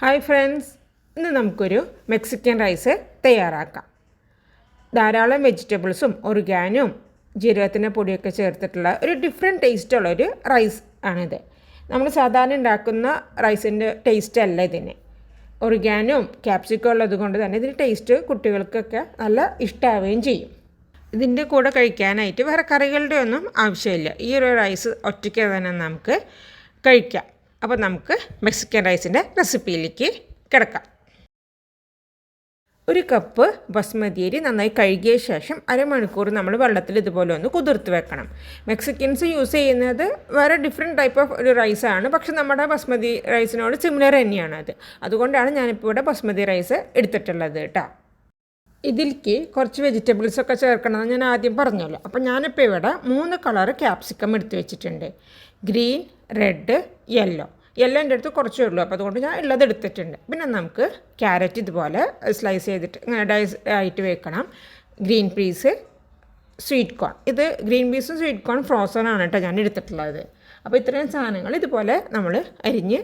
Hi friends, ഇന്ന് നമുക്കൊരു Mexican rice തയ്യാറാക്കാം. ധാരാളം വെജിറ്റബിൾസും ഒറിഗാനും ജീരകത്തിൻ്റെ പൊടിയൊക്കെ ചേർത്തിട്ടുള്ള ഒരു ഡിഫറെൻറ്റ് ടേസ്റ്റുള്ളൊരു റൈസ് ആണിത്. നമ്മൾ സാധാരണ ഉണ്ടാക്കുന്ന റൈസിൻ്റെ ടേസ്റ്റ് അല്ല ഇതിന്. ഒറിഗാനും ക്യാപ്സിക്കം ഉള്ളത് കൊണ്ട് തന്നെ ഇതിൻ്റെ ടേസ്റ്റ് കുട്ടികൾക്കൊക്കെ നല്ല ഇഷ്ടമാവുകയും ചെയ്യും. ഇതിൻ്റെ കൂടെ കഴിക്കാനായിട്ട് വേറെ കറികളുടെ ഒന്നും ആവശ്യമില്ല. ഈ ഒരു റൈസ് ഒറ്റയ്ക്ക് തന്നെ നമുക്ക് കഴിക്കാം. അപ്പോൾ നമുക്ക് മെക്സിക്കൻ റൈസിൻ്റെ റെസിപ്പിയിലേക്ക് കിടക്കാം. ഒരു കപ്പ് ബസ്മതി അരി നന്നായി കഴുകിയ ശേഷം അരമണിക്കൂർ നമ്മൾ വെള്ളത്തിൽ ഇതുപോലെ ഒന്ന് കുതിർത്ത് വെക്കണം. മെക്സിക്കൻസ് യൂസ് ചെയ്യുന്നത് വേറെ ഡിഫറെൻറ്റ് ടൈപ്പ് ഓഫ് ഒരു റൈസാണ്, പക്ഷെ നമ്മുടെ ബസ്മതി റൈസിനോട് സിമിലർ തന്നെയാണ് അത്. അതുകൊണ്ടാണ് ഞാനിപ്പോൾ ഇവിടെ ബസ്മതി റൈസ് എടുത്തിട്ടുള്ളത് കേട്ടോ. ഇതിലേക്ക് കുറച്ച് വെജിറ്റബിൾസൊക്കെ ചേർക്കണമെന്ന് ഞാൻ ആദ്യം പറഞ്ഞല്ലോ. അപ്പോൾ ഞാനിപ്പോൾ ഇവിടെ 3 കളർ ക്യാപ്സിക്കം എടുത്ത് വെച്ചിട്ടുണ്ട്. ഗ്രീൻ, റെഡ്, യെല്ലോ എൻ്റെ അടുത്ത് കുറച്ചേ ഉള്ളൂ, അപ്പോൾ അതുകൊണ്ട് ഞാൻ ഉള്ളത് എടുത്തിട്ടുണ്ട്. പിന്നെ നമുക്ക് ക്യാരറ്റ് ഇതുപോലെ സ്ലൈസ് ചെയ്തിട്ട് ഇങ്ങനെ ഡൈസ് ആയിട്ട് വെക്കണം. ഗ്രീൻ പീസ്, സ്വീറ്റ് കോൺ, ഇത് ഗ്രീൻ പീസും സ്വീറ്റ് കോൺ ഫ്രോസൺ ആണ് കേട്ടോ ഞാൻ എടുത്തിട്ടുള്ളത്. അപ്പോൾ ഇത്രയും സാധനങ്ങൾ ഇതുപോലെ നമ്മൾ അരിഞ്ഞ്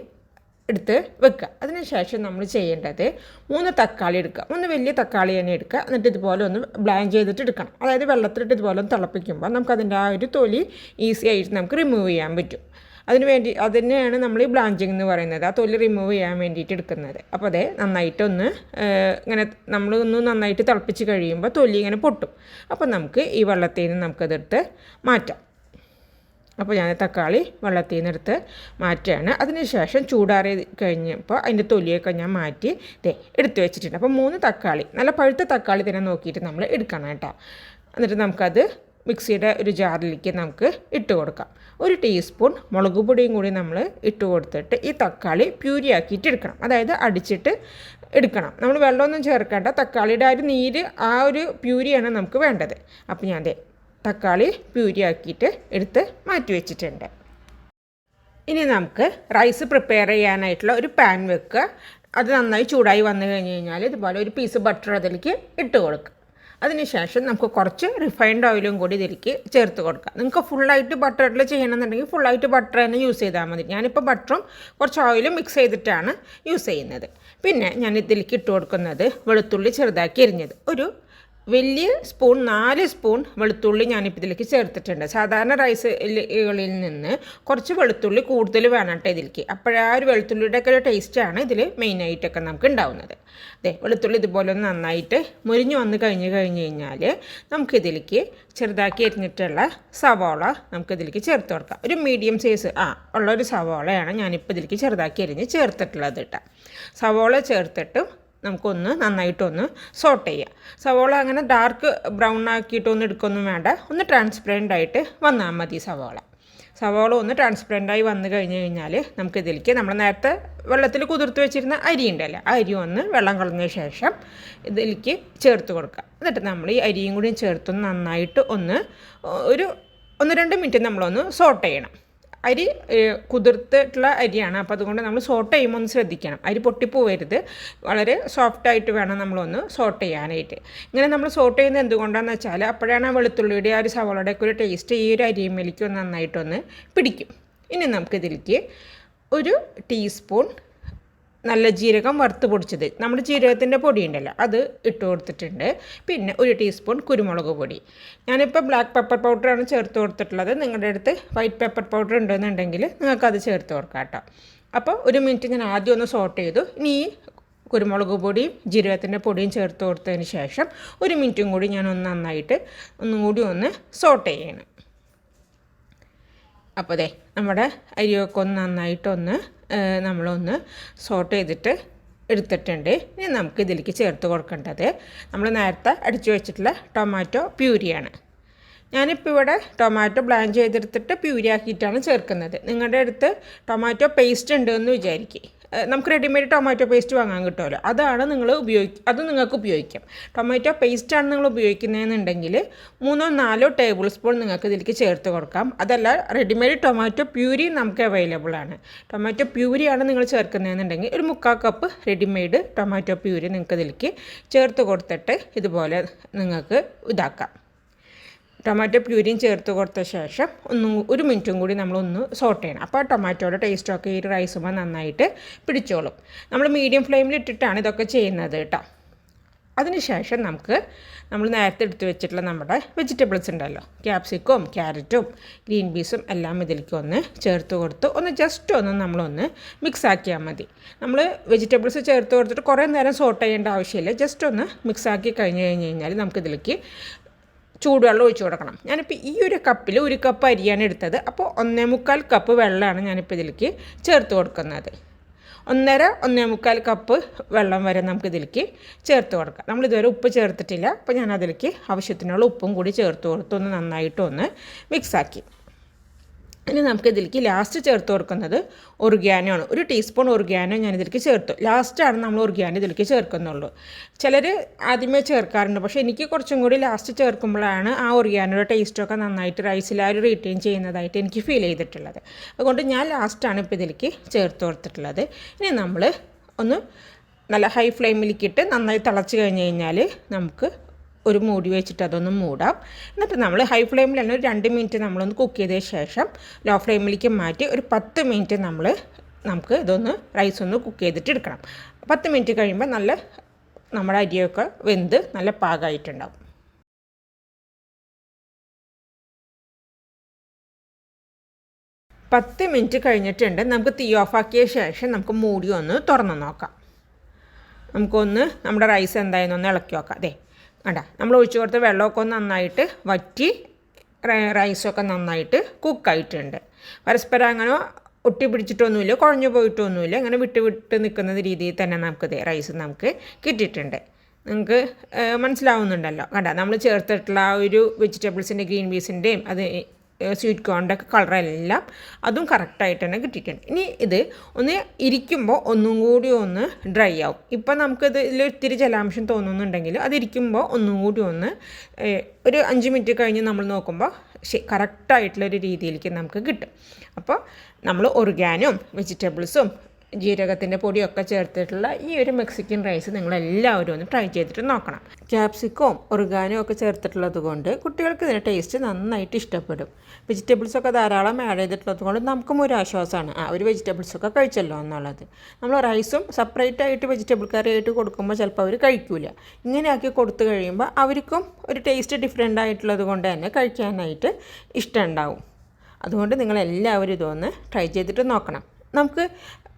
എടുത്ത് വെക്കുക. അതിനുശേഷം നമ്മൾ ചെയ്യേണ്ടത് 3 തക്കാളി എടുക്കുക. 3 വലിയ തക്കാളി തന്നെ എടുക്കുക. എന്നിട്ട് ഇതുപോലെ ഒന്ന് ബ്ലാൻഡ് ചെയ്തിട്ട് എടുക്കണം. അതായത് വെള്ളത്തിലിട്ട് ഇതുപോലെ ഒന്ന് തിളപ്പിക്കുമ്പോൾ നമുക്കതിൻ്റെ ആ ഒരു തൊലി ഈസി ആയിട്ട് നമുക്ക് റിമൂവ് ചെയ്യാൻ പറ്റും. അതിനെയാണ് നമ്മൾ ഈ ബ്ലാഞ്ചിങ് എന്ന് പറയുന്നത്, ആ തൊലി റിമൂവ് ചെയ്യാൻ വേണ്ടിയിട്ട് എടുക്കുന്നത്. അപ്പോൾ അതേ നന്നായിട്ടൊന്ന് ഇങ്ങനെ നമ്മളൊന്ന് നന്നായിട്ട് തിളപ്പിച്ച് കഴിയുമ്പോൾ തൊലി ഇങ്ങനെ പൊട്ടും. അപ്പോൾ നമുക്ക് ഈ വെള്ളത്തിൽ നിന്ന് നമുക്കതെടുത്ത് മാറ്റാം. അപ്പോൾ ഞാൻ തക്കാളി വെള്ളത്തിൽ നിന്ന് എടുത്ത് മാറ്റുകയാണ്. അതിനുശേഷം ചൂടാറി കഴിഞ്ഞപ്പോൾ അതിൻ്റെ തൊലിയൊക്കെ ഞാൻ മാറ്റി എടുത്ത് വെച്ചിട്ടുണ്ട്. അപ്പോൾ 3 തക്കാളി, നല്ല പഴുത്ത തക്കാളി തന്നെ നോക്കിയിട്ട് നമ്മൾ എടുക്കണം കേട്ടോ. എന്നിട്ട് നമുക്കത് മിക്സിയുടെ ഒരു ജാറിലേക്ക് നമുക്ക് ഇട്ട് കൊടുക്കാം. 1 ടീസ്പൂൺ മുളക് പൊടിയും കൂടി നമ്മൾ ഇട്ട് കൊടുത്തിട്ട് ഈ തക്കാളി പ്യൂരി ആക്കിയിട്ട് എടുക്കണം. അതായത് അടിച്ചിട്ട് എടുക്കണം. നമ്മൾ വെള്ളമൊന്നും ചേർക്കേണ്ട, തക്കാളിയുടെ ആ ഒരു നീര്, ആ ഒരു പ്യൂരിയാണ് നമുക്ക് വേണ്ടത്. അപ്പോൾ ഞാൻ തക്കാളി പ്യൂരി ആക്കിയിട്ട് എടുത്ത് മാറ്റി വെച്ചിട്ടുണ്ട്. ഇനി നമുക്ക് റൈസ് പ്രിപ്പയർ ചെയ്യാനായിട്ടുള്ള ഒരു പാൻ വെക്കുക. അത് നന്നായി ചൂടായി വന്നു കഴിഞ്ഞ് കഴിഞ്ഞാൽ ഇതുപോലെ ഒരു പീസ് ബട്ടർ അതിലേക്ക് ഇട്ട് കൊടുക്കുക. അതിനുശേഷം നമുക്ക് കുറച്ച് റിഫൈൻഡ് ഓയിലും കൂടി ഇതിലേക്ക് ചേർത്ത് കൊടുക്കാം. നിങ്ങൾക്ക് ഫുള്ളായിട്ട് ബട്ടറിൽ ചെയ്യണമെന്നുണ്ടെങ്കിൽ ഫുള്ളായിട്ട് ബട്ടർ തന്നെ യൂസ് ചെയ്താൽ മതി. ഞാനിപ്പോൾ ബട്ടറും കുറച്ച് ഓയിലും മിക്സ് ചെയ്തിട്ടാണ് യൂസ് ചെയ്യുന്നത്. പിന്നെ ഞാൻ ഇതിലേക്ക് ഇട്ട് കൊടുക്കുന്നത് വെളുത്തുള്ളി ചെറുതാക്കി എരിഞ്ഞത്. ഒരു വലിയ സ്പൂൺ 4 സ്പൂൺ വെളുത്തുള്ളി ഞാനിപ്പോൾ ഇതിലേക്ക് ചേർത്തിട്ടുണ്ട്. സാധാരണ റൈസുകളിൽ നിന്ന് കുറച്ച് വെളുത്തുള്ളി കൂടുതൽ വേണം കേട്ടോ ഇതിലേക്ക്. അപ്പോഴാ ഒരു വെളുത്തുള്ളിയുടെ ഒക്കെ ഒരു ടേസ്റ്റാണ് ഇതിൽ മെയിനായിട്ടൊക്കെ നമുക്ക് ഉണ്ടാവുന്നത്. വെളുത്തുള്ളി ഇതുപോലെ ഒന്ന് നന്നായിട്ട് മുരിഞ്ഞ് വന്ന് കഴിഞ്ഞ് കഴിഞ്ഞാൽ നമുക്കിതിലേക്ക് ചെറുതാക്കി എരിഞ്ഞിട്ടുള്ള സവാള നമുക്കിതിലേക്ക് ചേർത്ത് കൊടുക്കാം. ഒരു മീഡിയം സൈസ് ഉള്ളൊരു സവാളയാണ് ഞാനിപ്പോൾ ഇതിലേക്ക് ചെറുതാക്കി എരിഞ്ഞ് ചേർത്തിട്ടുള്ളത് കേട്ടോ. സവാള ചേർത്തിട്ടും നമുക്കൊന്ന് നന്നായിട്ടൊന്ന് സോട്ട് ചെയ്യാം. സവോള അങ്ങനെ ഡാർക്ക് ബ്രൗൺ ആക്കിയിട്ടൊന്നും എടുക്കൊന്നും വേണ്ട, ഒന്ന് ട്രാൻസ്പെറൻ്റ് ആയിട്ട് വന്നാൽ മതി സവോള ഒന്ന് ട്രാൻസ്പെറൻ്റായി വന്നു കഴിഞ്ഞ് കഴിഞ്ഞാൽ നമുക്കിതിലേക്ക് നമ്മൾ നേരത്തെ വെള്ളത്തിൽ കുതിർത്ത് വെച്ചിരുന്ന അരി ഉണ്ടല്ലോ, ആ അരി ഒന്ന് വെള്ളം കളഞ്ഞ ശേഷം ഇതിലേക്ക് ചേർത്ത് കൊടുക്കുക. എന്നിട്ട് നമ്മൾ ഈ അരിയും കൂടി ചേർത്ത് നന്നായിട്ട് ഒരു 1-2 മിനിറ്റ് നമ്മളൊന്ന് സോട്ട് ചെയ്യണം. അരി കുതിർത്തിട്ടുള്ള അരിയാണ്, അപ്പോൾ അതുകൊണ്ട് നമ്മൾ സോട്ട് ചെയ്യുമ്പോൾ ഒന്ന് ശ്രദ്ധിക്കണം. അരി പൊട്ടിപ്പോവരുത്, വളരെ സോഫ്റ്റായിട്ട് വേണം നമ്മളൊന്ന് സോട്ട് ചെയ്യാനായിട്ട്. ഇങ്ങനെ നമ്മൾ സോട്ട് ചെയ്യുന്നത് എന്തുകൊണ്ടാണെന്ന് വെച്ചാൽ അപ്പോഴാണ് ആ വെളുത്തുള്ളിയുടെ ആ ഒരു സവാളയുടെ ഒക്കെ ഒരു ടേസ്റ്റ് ഈ ഒരു അരിയുമ്മേലേക്ക് നന്നായിട്ടൊന്ന് പിടിക്കും. ഇനി നമുക്കിതിലേക്ക് 1 ടീസ്പൂൺ നല്ല ജീരകം വറുത്ത് പൊടിച്ചത്, നമ്മുടെ ജീരകത്തിൻ്റെ പൊടി ഉണ്ടല്ലോ അത് ഇട്ട് കൊടുത്തിട്ടുണ്ട്. പിന്നെ 1 ടീസ്പൂൺ കുരുമുളക് പൊടി. ഞാനിപ്പോൾ ബ്ലാക്ക് പെപ്പർ പൗഡറാണ് ചേർത്ത് കൊടുത്തിട്ടുള്ളത്. നിങ്ങളുടെ അടുത്ത് വൈറ്റ് പെപ്പർ പൗഡർ ഉണ്ടെന്നുണ്ടെങ്കിൽ നിങ്ങൾക്കത് ചേർത്ത് കൊടുക്കാം കേട്ടോ. അപ്പോൾ 1 മിനിറ്റ് ഞാൻ ആദ്യം ഒന്ന് സോട്ട് ചെയ്തു. ഇനി ഈ കുരുമുളക് പൊടിയും ജീരകത്തിൻ്റെ പൊടിയും ചേർത്ത് കൊടുത്തതിന് ശേഷം 1 മിനിറ്റും കൂടി ഞാൻ നന്നായിട്ട് ഒന്നും കൂടി ഒന്ന് സോട്ട് ചെയ്യണം. അപ്പോൾ നമ്മുടെ അരിയൊക്കെ ഒന്ന് നന്നായിട്ടൊന്ന് നമ്മളൊന്ന് സോട്ട് ചെയ്തിട്ട് എടുത്തിട്ടുണ്ട്. ഇനി നമുക്ക് ഇതിലേക്ക് ചേർത്ത് കൊടുക്കേണ്ടത് നമ്മൾ നേരത്തെ അടിച്ചു വെച്ചിട്ടുള്ള ടൊമാറ്റോ പ്യൂരിയാണ്. ഞാനിപ്പോൾ ഇവിടെ ടൊമാറ്റോ ബ്ലാൻഡ് ചെയ്തെടുത്തിട്ട് പ്യൂരി ആക്കിയിട്ടാണ് ചേർക്കുന്നത്. നിങ്ങളുടെ അടുത്ത് ടൊമാറ്റോ പേസ്റ്റ് ഉണ്ടെന്ന് വിചാരിക്കുക. നമുക്ക് റെഡിമെയ്ഡ് ടൊമാറ്റോ പേസ്റ്റ് വാങ്ങാൻ കിട്ടുമല്ലോ, അതാണ് അത് നിങ്ങൾക്ക് ഉപയോഗിക്കാം. ടൊമാറ്റോ പേസ്റ്റാണ് നിങ്ങൾ ഉപയോഗിക്കുന്നതെന്നുണ്ടെങ്കിൽ 3-4 ടേബിൾ സ്പൂൺ നിങ്ങൾക്ക് ഇതിലേക്ക് ചേർത്ത് കൊടുക്കാം. അതല്ല, റെഡിമെയ്ഡ് ടൊമാറ്റോ പ്യൂരി നമുക്ക് അവൈലബിൾ ആണ്. ടൊമാറ്റോ പ്യൂരിയാണ് നിങ്ങൾ ചേർക്കുന്നതെന്നുണ്ടെങ്കിൽ ഒരു 3/4 കപ്പ് റെഡിമെയ്ഡ് ടൊമാറ്റോ പ്യൂരി നിങ്ങൾക്ക് ഇതിലേക്ക് ചേർത്ത് കൊടുത്തിട്ട് ഇതുപോലെ നിങ്ങൾക്ക് ഇതാക്കാം. ടൊമാറ്റോ പ്യൂരിയും ചേർത്ത് കൊടുത്ത ശേഷം ഒരു മിനിറ്റും കൂടി നമ്മളൊന്ന് സോട്ട് ചെയ്യണം. അപ്പോൾ ആ ടൊമാറ്റോയുടെ ടേസ്റ്റൊക്കെ ഈ റൈസുമ്പോൾ നന്നായിട്ട് പിടിച്ചോളും. നമ്മൾ മീഡിയം ഫ്ലെയിമിൽ ഇട്ടിട്ടാണ് ഇതൊക്കെ ചെയ്യുന്നത് കേട്ടോ. അതിനുശേഷം നമ്മൾ നേരത്തെ എടുത്ത് വെച്ചിട്ടുള്ള നമ്മുടെ വെജിറ്റബിൾസ് ഉണ്ടല്ലോ, ക്യാപ്സിക്കും ക്യാരറ്റും ഗ്രീൻ പീസും എല്ലാം ഇതിലേക്ക് ഒന്ന് ചേർത്ത് കൊടുത്ത് ജസ്റ്റ് നമ്മളൊന്ന് മിക്സ് ആക്കിയാൽ മതി. നമ്മൾ വെജിറ്റബിൾസ് ചേർത്ത് കൊടുത്തിട്ട് കുറേ നേരം സോട്ട് ചെയ്യേണ്ട ആവശ്യമില്ല. ജസ്റ്റ് ഒന്ന് മിക്സ് ആക്കി കഴിഞ്ഞ് കഴിഞ്ഞാൽ നമുക്കിതിലേക്ക് ചൂടുവെള്ളം ഒഴിച്ച് കൊടുക്കണം. ഞാനിപ്പോൾ ഈ ഒരു കപ്പിൽ 1 കപ്പ് അരിയാണ് എടുത്തത്. അപ്പോൾ 1.25 കപ്പ് വെള്ളമാണ് ഞാനിപ്പോൾ ഇതിലേക്ക് ചേർത്ത് കൊടുക്കുന്നത്. 1.5 കപ്പ് വെള്ളം വരെ നമുക്കിതിലേക്ക് ചേർത്ത് കൊടുക്കാം. നമ്മളിതുവരെ ഉപ്പ് ചേർത്തിട്ടില്ല. അപ്പോൾ ഞാനതിലേക്ക് ആവശ്യത്തിനുള്ള ഉപ്പും കൂടി ചേർത്ത് കൊടുത്ത് നന്നായിട്ടൊന്ന് മിക്സാക്കി. ഇനി നമുക്കിതിലേക്ക് ലാസ്റ്റ് ചേർത്ത് കൊടുക്കുന്നത് ഒറിഗാനോ ആണ്. 1 ടീസ്പൂൺ ഒറിഗാനോ ഞാനിതിലേക്ക് ചേർത്തു. ലാസ്റ്റാണ് നമ്മൾ ഒറിഗാനോ ഇതിലേക്ക് ചേർക്കുന്നുള്ളൂ. ചിലർ ആദ്യമേ ചേർക്കാറുണ്ട്, പക്ഷേ എനിക്ക് കുറച്ചും കൂടി ലാസ്റ്റ് ചേർക്കുമ്പോഴാണ് ആ ഒറിഗാനോയുടെ ടേസ്റ്റൊക്കെ നന്നായിട്ട് റൈസിൽ ആ ഒരു റീറ്റെയിൻ ചെയ്യുന്നതായിട്ട് എനിക്ക് ഫീൽ ചെയ്തിട്ടുള്ളത്. അതുകൊണ്ട് ഞാൻ ലാസ്റ്റാണ് ഇപ്പോൾ ഇതിലേക്ക് ചേർത്ത് കൊടുത്തിട്ടുള്ളത്. ഇനി നമ്മൾ നല്ല ഹൈ ഫ്ലെയിമിലേക്കിട്ട് നന്നായി തിളച്ച് കഴിഞ്ഞ് കഴിഞ്ഞാൽ നമുക്ക് ഒരു മൂടി വെച്ചിട്ട് അതൊന്ന് മൂടാം. എന്നിട്ട് നമ്മൾ ഹൈ ഫ്ലെയിമിൽ തന്നെ ഒരു 2 മിനിറ്റ് നമ്മളൊന്ന് കുക്ക് ചെയ്തതിന് ശേഷം ലോ ഫ്ലെയിമിലേക്ക് മാറ്റി ഒരു 10 മിനിറ്റ് നമുക്ക് റൈസ് ഒന്ന് കുക്ക് ചെയ്തിട്ട് എടുക്കണം. 10 മിനിറ്റ് കഴിയുമ്പോൾ നമ്മുടെ അരിയൊക്കെ വെന്ത് നല്ല പാകമായിട്ടുണ്ടാവും. പത്ത് മിനിറ്റ് കഴിഞ്ഞിട്ടുണ്ട്. നമുക്ക് തീ ഓഫാക്കിയ ശേഷം നമുക്ക് മൂടി ഒന്ന് തുറന്ന് നോക്കാം. നമ്മുടെ റൈസ് എന്തായെന്നൊന്ന് ഇളക്കി നോക്കാം. അതെ വേണ്ട, നമ്മൾ ഒഴിച്ചു കൊടുത്ത വെള്ളമൊക്കെ നന്നായിട്ട് വറ്റി റൈസൊക്കെ നന്നായിട്ട് കുക്കായിട്ടുണ്ട്. പരസ്പരം അങ്ങനെ ഒട്ടി പിടിച്ചിട്ടൊന്നുമില്ല, കുഴഞ്ഞു പോയിട്ടൊന്നുമില്ല. ഇങ്ങനെ വിട്ട് നിൽക്കുന്ന രീതിയിൽ തന്നെ റൈസ് നമുക്ക് കിട്ടിയിട്ടുണ്ട്. നിങ്ങൾക്ക് മനസ്സിലാവുന്നുണ്ടല്ലോ. കണ്ട, നമ്മൾ ചേർത്തിട്ടുള്ള ആ ഒരു വെജിറ്റബിൾസിൻ്റെ ഗ്രീൻ പീസിൻ്റെയും സ്വീറ്റ് കോണിൻ്റെ ഒക്കെ കളറെല്ലാം അതും കറക്റ്റായിട്ട് തന്നെ കിട്ടിയിട്ടുണ്ട്. ഇനി ഇത് ഇരിക്കുമ്പോൾ ഒന്നും കൂടി ഡ്രൈ ആവും. ഇപ്പം നമുക്കിതിൽ ഒത്തിരി ജലാംശം തോന്നുന്നുണ്ടെങ്കിൽ അതിരിക്കുമ്പോൾ ഒന്നും കൂടി ഒരു 5 മിനിറ്റ് കഴിഞ്ഞ് നമ്മൾ നോക്കുമ്പോൾ കറക്റ്റായിട്ടുള്ളൊരു രീതിയിലേക്ക് നമുക്ക് കിട്ടും. അപ്പോൾ നമ്മൾ ഒറിഗാനും വെജിറ്റബിൾസും ജീരകത്തിൻ്റെ പൊടിയൊക്കെ ചേർത്തിട്ടുള്ള ഈ ഒരു മെക്സിക്കൻ റൈസ് നിങ്ങളെല്ലാവരും ഒന്ന് ട്രൈ ചെയ്തിട്ട് നോക്കണം. ക്യാപ്സിക്കവും ഒറിഗാനോ ഒക്കെ ചേർത്തിട്ടുള്ളത് കൊണ്ട് കുട്ടികൾക്ക് ഇതിൻ്റെ ടേസ്റ്റ് നന്നായിട്ട് ഇഷ്ടപ്പെടും. വെജിറ്റബിൾസൊക്കെ ധാരാളം ആഡ് ചെയ്തിട്ടുള്ളത് കൊണ്ട് നമുക്കും ഒരു ആശ്വാസമാണ് ഒരു വെജിറ്റബിൾസൊക്കെ കഴിച്ചല്ലോ എന്നുള്ളത്. നമ്മൾ റൈസും സെപ്പറേറ്റ് ആയിട്ട് വെജിറ്റബിൾ കറി ആയിട്ട് കൊടുക്കുമ്പോൾ ചിലപ്പോൾ അവർ കഴിക്കില്ല. ഇങ്ങനെയാക്കി കൊടുത്തു കഴിയുമ്പോൾ അവർക്കും ഒരു ടേസ്റ്റ് ഡിഫറെൻ്റ് ആയിട്ടുള്ളത് കൊണ്ട് തന്നെ കഴിക്കാനായിട്ട് ഇഷ്ടമുണ്ടാവും. അതുകൊണ്ട് നിങ്ങളെല്ലാവരും ഇതൊന്ന് ട്രൈ ചെയ്തിട്ട് നോക്കണം. നമുക്ക്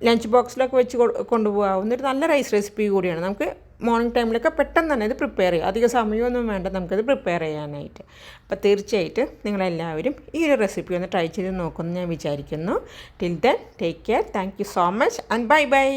ലഞ്ച് ബോക്സിലൊക്കെ വെച്ച് കൊണ്ടുപോകാവുന്ന ഒരു നല്ല റൈസ് റെസിപ്പി കൂടിയാണ്. നമുക്ക് മോർണിംഗ് ടൈമിലൊക്കെ പെട്ടെന്ന് തന്നെ ഇത് പ്രിപ്പയർ ചെയ്യാം. അധികം സമയമൊന്നും വേണ്ട നമുക്കത് പ്രിപ്പയർ ചെയ്യാനായിട്ട്. അപ്പോൾ തീർച്ചയായിട്ടും നിങ്ങളെല്ലാവരും ഈ ഒരു റെസിപ്പി ഒന്ന് ട്രൈ ചെയ്ത് നോക്കുമെന്ന് ഞാൻ വിചാരിക്കുന്നു. Till then take care. Thank you so much and bye bye.